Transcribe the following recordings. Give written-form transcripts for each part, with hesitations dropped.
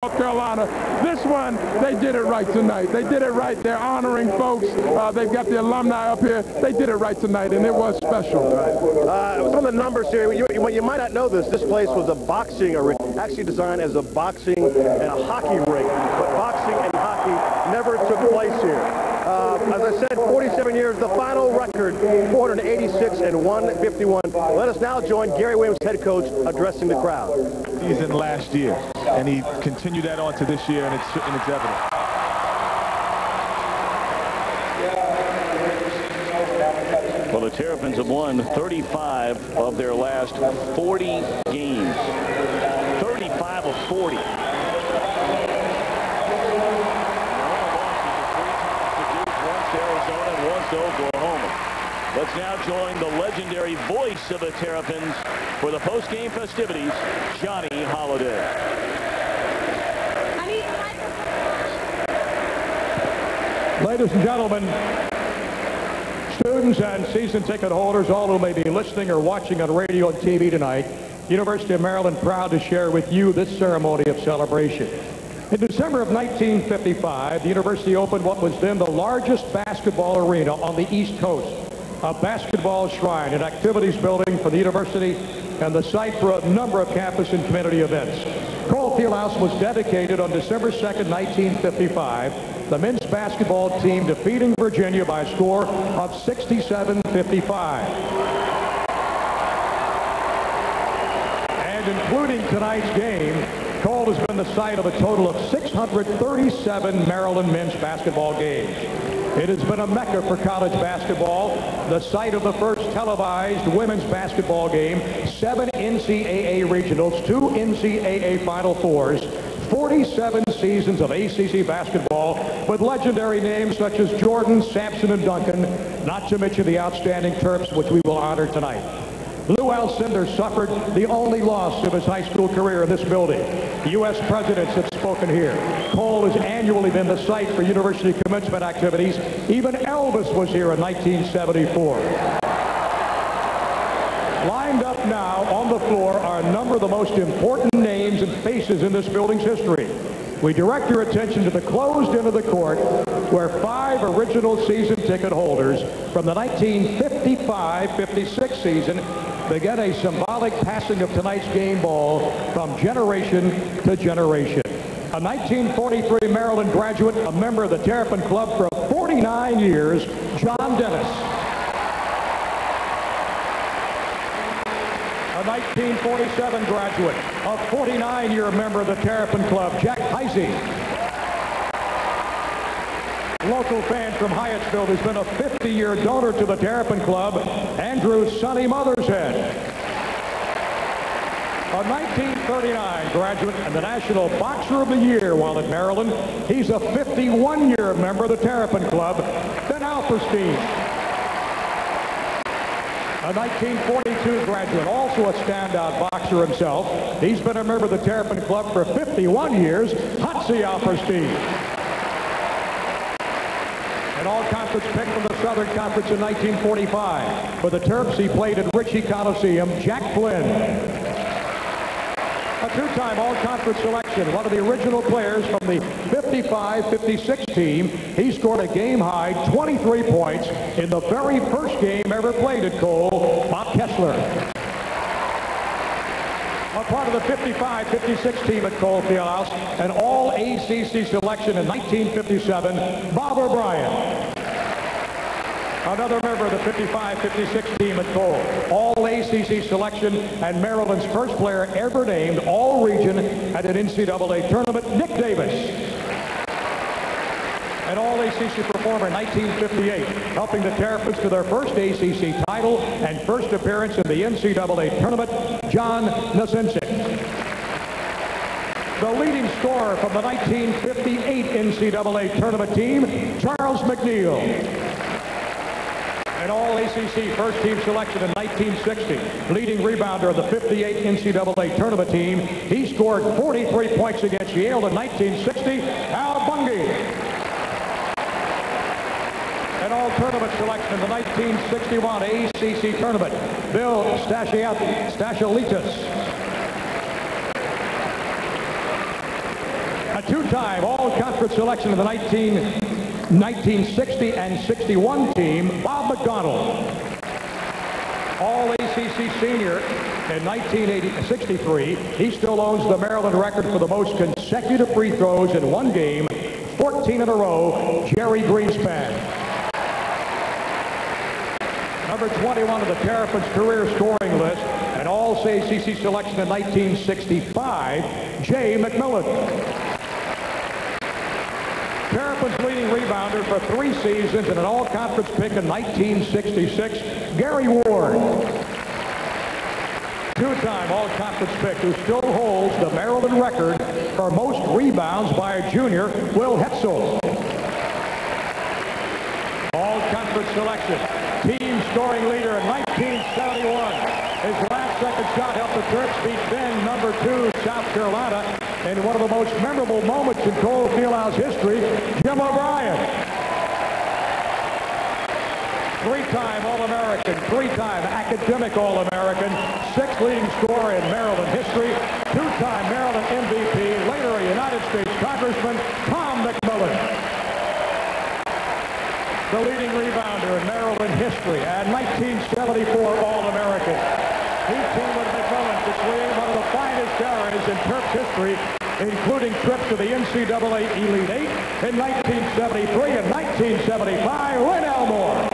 North Carolina. This one, they did it right tonight. They did it right. They're honoring folks. They've got the alumni up here. They did it right tonight, and it was special. Some of the numbers here, you might not know this. This place was a boxing arena, actually designed as a boxing and a hockey rink. But boxing and hockey never took place here. As I said, 47 years, the final record, 486 and 151. Let us now join Gary Williams, head coach, addressing the crowd. Season last year, and he continued that on to this year, and it's evident. Well, the Terrapins have won 35 of their last 40 games. 35 of 40. Arizona and once Oklahoma. Let's now join the legendary voice of the Terrapins for the post-game festivities, Johnny Holiday. Ladies and gentlemen, students and season ticket holders, all who may be listening or watching on radio and TV tonight, University of Maryland proud to share with you this ceremony of celebration. In December of 1955, the university opened what was then the largest basketball arena on the East Coast, a basketball shrine and activities building for the university and the site for a number of campus and community events. Cole Fieldhouse was dedicated on December 2nd, 1955, the men's basketball team defeating Virginia by a score of 67-55. And including tonight's game, Cole has been the site of a total of 637 Maryland men's basketball games. It has been a mecca for college basketball, the site of the first televised women's basketball game, 7 NCAA regionals, 2 NCAA Final Fours, 47 seasons of ACC basketball with legendary names such as Jordan, Sampson, and Duncan, not to mention the outstanding Terps, which we will honor tonight. Lou Alcindor suffered the only loss of his high school career in this building. U.S. presidents have spoken here. Cole has annually been the site for university commencement activities. Even Elvis was here in 1974. Lined up now on the floor are a number of the most important names and faces in this building's history. We direct your attention to the closed end of the court where 5 original season ticket holders from the 1955-56 season begin a symbolic passing of tonight's game ball from generation to generation. A 1943 Maryland graduate, a member of the Terrapin Club for 49 years, John Dennis. A 1947 graduate, a 49-year member of the Terrapin Club, Jack Heisey. Local fan from Hyattsville who's been a 50-year donor to the Terrapin Club, Andrew Sonny Mothershead. A 1939 graduate and the National Boxer of the Year while at Maryland. He's a 51-year member of the Terrapin Club, Ben Alperstein. A 1942 graduate, also a standout boxer himself. He's been a member of the Terrapin Club for 51 years, Hatzi Alperstein. An all-conference pick from the Southern Conference in 1945. For the Terps, he played at Ritchie Coliseum, Jack Flynn. A two-time all-conference selection, one of the original players from the 55-56 team. He scored a game-high 23 points in the very first game ever played at Cole, Bob Kessler. A part of the 55-56 team at Cole Fieldhouse, an all-ACC selection in 1957, Bob O'Brien. Another member of the 55-56 team at Cole, all-ACC selection and Maryland's first player ever named all-region at an NCAA tournament, Nick Davis. An all-ACC performer in 1958, helping the Terrapins to their first ACC title and first appearance in the NCAA tournament, John Nasinczyk. The leading scorer from the 1958 NCAA tournament team, Charles McNeil. An all-ACC first-team selection in 1960, leading rebounder of the 58 NCAA tournament team. He scored 43 points against Yale in 1960, Al Bungie. An all-tournament selection in the 1961 ACC tournament, Bill Stashalitas. A two-time all-conference selection of the 1960 and 61 team, Bob McDonald. All-ACC senior in 1963. He still owns the Maryland record for the most consecutive free throws in one game, 14 in a row, Jerry Greenspan. Number 21 of the Terrapins' career scoring list, an all-ACC selection in 1965, Jay McMillan. Terrapins' leading rebounder for 3 seasons and an all-conference pick in 1966, Gary Ward. Two-time all-conference pick who still holds the Maryland record for most rebounds by a junior, Will Hetzel. All-conference selection. Team scoring leader in 1971. His last second shot helped the Terps beat then number 2 South Carolina in one of the most memorable moments in Cole Fieldhouse history, Jim O'Brien. 3-time All-American, 3-time academic All-American, 6th leading scorer in Maryland history, 2-time Maryland MVP, later a United States Congressman, Tom McMillan. The leading rebounder in Maryland history and 1974 All-American. He teamed with McMillan to create one of the finest eras in Terps history, including trips to the NCAA Elite Eight in 1973 and 1975, Lynn Elmore.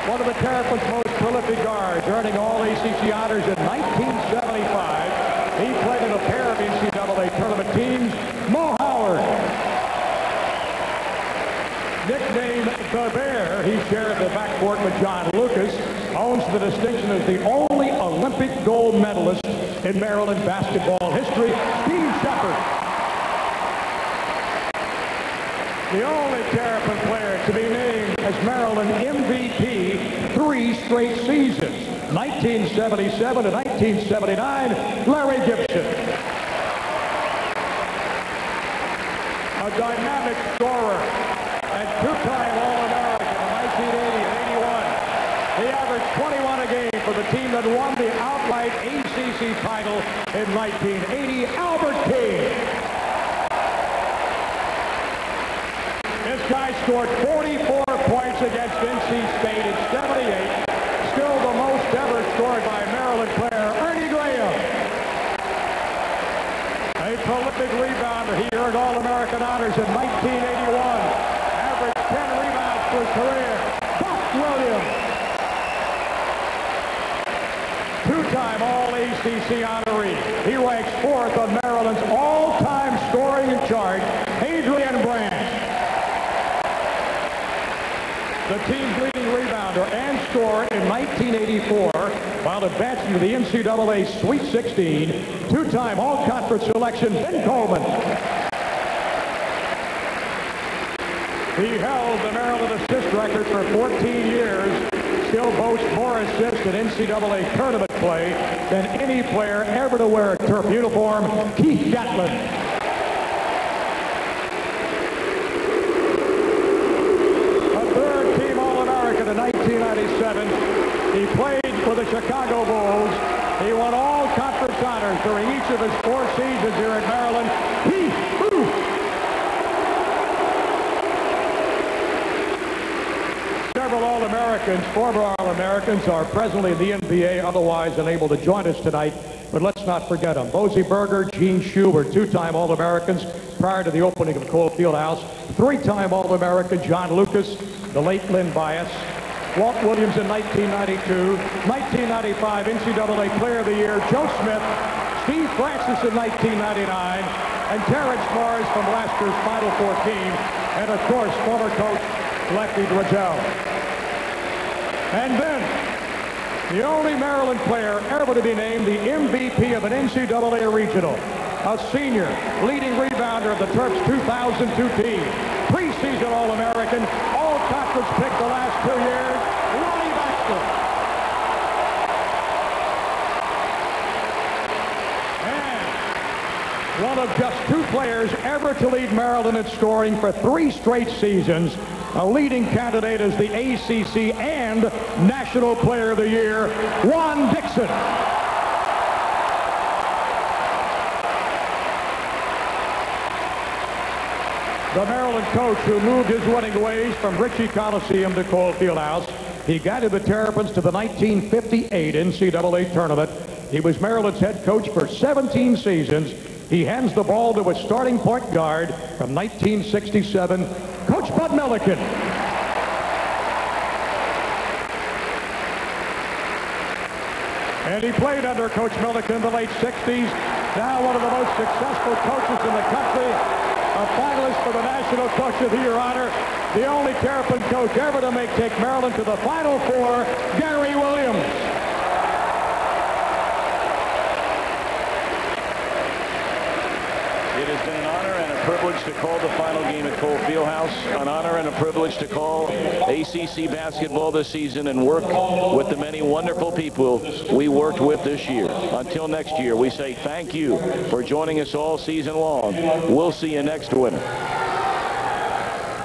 One of the Terrapins' most prolific guards, earning all ACC honors in 1975. He played in a pair of NCAA tournament teams, Mo Howard. Nicknamed the Bear, he shared the backcourt with John Lucas, owns the distinction as the only Olympic gold medalist in Maryland basketball history, Steve Shepard. The only Terrapin player to be named as Maryland MVP 3 straight seasons, 1977 to 1979, Larry Gibson. A dynamic scorer and 2-time All-American in 1980 and 81. He averaged 21 a game for the team that won the outright ACC title in 1980, Albert King. This guy scored 44 points against NC State in 78, still the most ever scored by a Maryland player, Ernie Graham. A prolific rebounder, he earned All-American honors in 1981. Averaged 10 rebounds for his career. Buck Williams. 2-time All-ACC honoree. He ranks 4th on Maryland's all-time scoring chart, Adrian Branch. The team's leading rebounder and scorer in 1984, while advancing to the NCAA Sweet 16, 2-time all-conference selection, Ben Coleman. He held the Maryland assist record for 14 years, still boasts more assists in NCAA tournament play than any player ever to wear a Terp uniform, Keith Gatlin. In 1997, he played for the Chicago Bulls. He won all conference honors during each of his 4 seasons here at Maryland. Several All-Americans, former All-Americans, are presently in the NBA, otherwise unable to join us tonight. But let's not forget them. Bosie Berger, Gene Shue were 2-time All-Americans prior to the opening of Cole Fieldhouse. 3-time All-American John Lucas, the late Lynn Bias, Walt Williams in 1992, 1995 NCAA Player of the Year, Joe Smith, Steve Francis in 1999, and Terrence Morris from last year's Final Four team, and of course, former coach Lefty Driesell. And then, the only Maryland player ever to be named the MVP of an NCAA regional, a senior, leading rebounder of the Terps 2002 team, preseason All-American, all-conference pick the last 2 years, Ronnie Baxter. And one of just 2 players ever to lead Maryland in scoring for 3 straight seasons, a leading candidate as the ACC and National Player of the Year, Juan Dixon. the Maryland coach who moved his winning ways from Ritchie Coliseum to Cole Fieldhouse. He guided the Terrapins to the 1958 NCAA tournament. He was Maryland's head coach for 17 seasons. He hands the ball to a starting point guard from 1967, Coach Bud Milliken. And he played under Coach Milliken in the late 60s. Now one of the most successful coaches in the country. A finalist for the National Coach of the Year honor. The only Terrapin coach ever to take Maryland to the Final Four, Gary Williams. It has been an honor and a privilege to call the final game at Cole Fieldhouse. An honor and a privilege to call ACC basketball this season and work with the many wonderful people we worked with this year. Until next year, we say thank you for joining us all season long. We'll see you next winter.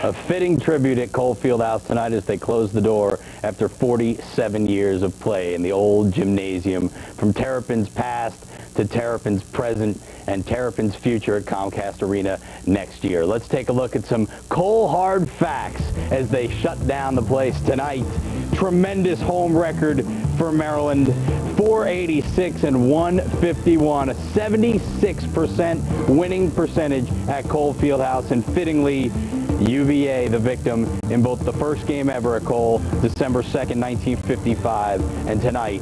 A fitting tribute at Cole Fieldhouse tonight as they close the door after 47 years of play in the old gymnasium. From Terrapins past to Terrapins present and Terrapins future at Comcast Arena next year. Let's take a look at some Cole hard facts as they shut down the place tonight. Tremendous home record for Maryland, 486 and 151, a 76% winning percentage at Cole Fieldhouse, and fittingly UVA the victim in both the first game ever at Cole, December 2nd, 1955, and tonight,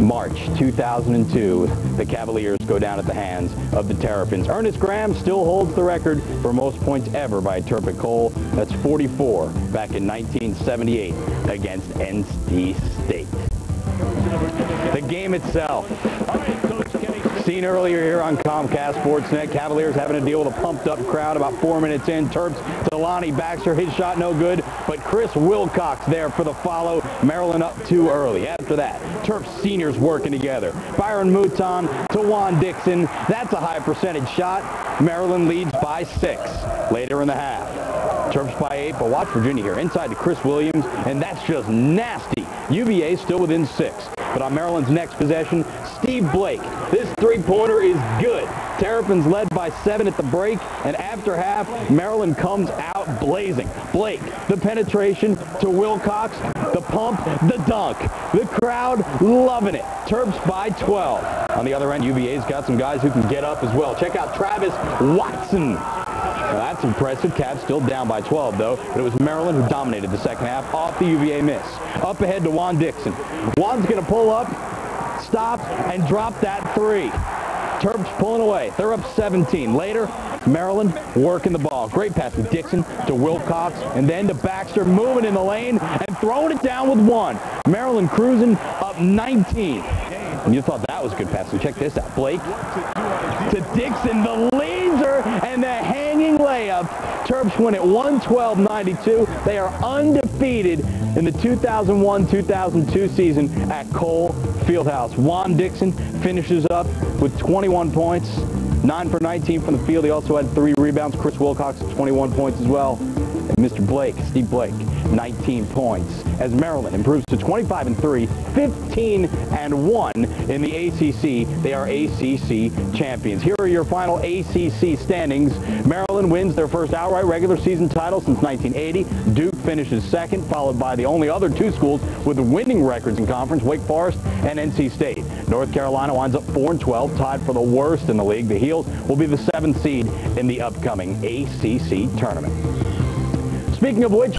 March 2002, the Cavaliers go down at the hands of the Terrapins. Ernest Graham still holds the record for most points ever by a Terp at Cole. That's 44 back in 1978 against NC State. The game itself, seen earlier here on Comcast Sportsnet, Cavaliers having to deal with a pumped up crowd about 4 minutes in. Terps, Delonte Baxter, his shot no good, but Chris Wilcox there for the follow. Maryland up too early. After that, Terps seniors working together. Byron Mouton to Juan Dixon. That's a high percentage shot. Maryland leads by 6 later in the half. Terps by 8, but watch Virginia here. Inside to Chris Williams, and that's just nasty. UVA still within 6. But on Maryland's next possession, Steve Blake. This three-pointer is good. Terrapins led by 7 at the break, and after half, Maryland comes out blazing. Blake, the penetration to Wilcox, the pump, the dunk. The crowd loving it. Terps by 12. On the other end, UVA's got some guys who can get up as well. Check out Travis Watson. Now that's impressive. Cavs still down by 12, though. But it was Maryland who dominated the second half off the UVA miss. Up ahead to Juan Dixon. Juan's going to pull up, stop, and drop that 3. Terps pulling away. They're up 17. Later, Maryland working the ball. Great pass with Dixon to Wilcox, and then to Baxter, moving in the lane and throwing it down with 1. Maryland cruising up 19. And you thought that was a good pass. So check this out. Blake to Dixon, the laser, and the hanging layup. Terps win at 112-92. They are undefeated in the 2001-2002 season at Cole Fieldhouse. Juan Dixon finishes up with 21 points, 9 for 19 from the field. He also had 3 rebounds. Chris Wilcox, 21 points as well. And Mr. Blake, Steve Blake, 19 points. As Maryland improves to 25-3, 15-1 in the ACC. They are ACC champions. Here are your final ACC standings. Maryland wins their first outright regular season title since 1980. Duke finishes second, followed by the only other 2 schools with winning records in conference, Wake Forest and NC State. North Carolina winds up 4-12, tied for the worst in the league. The Heels will be the 7th seed in the upcoming ACC tournament. Speaking of which,